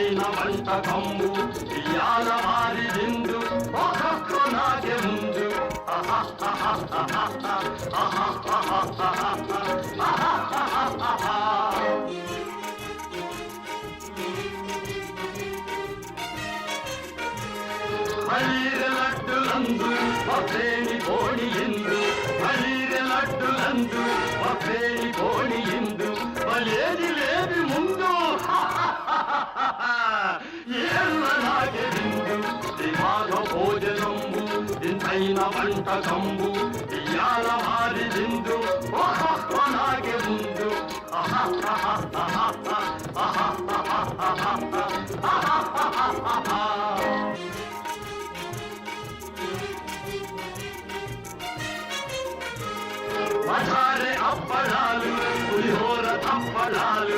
ఇంతైన వంటకంబు ఇయాల వారి విందు ఒక్కొక్క నాకే ముందు మలీర లడ్డులందు ఒకేని కోడి ఇందు మలీర లడ్డులందు ఒకేని కోడి ఇందు మలేది లేది ముందు ఏళ్ళలాగే విందు దిమాగ భోజనంబు ఇంతైన వంటకంబు ఇయాల వారి విందు నాగే ముందు మధారే అప్పడాలు పులిహోర తప్పడాలు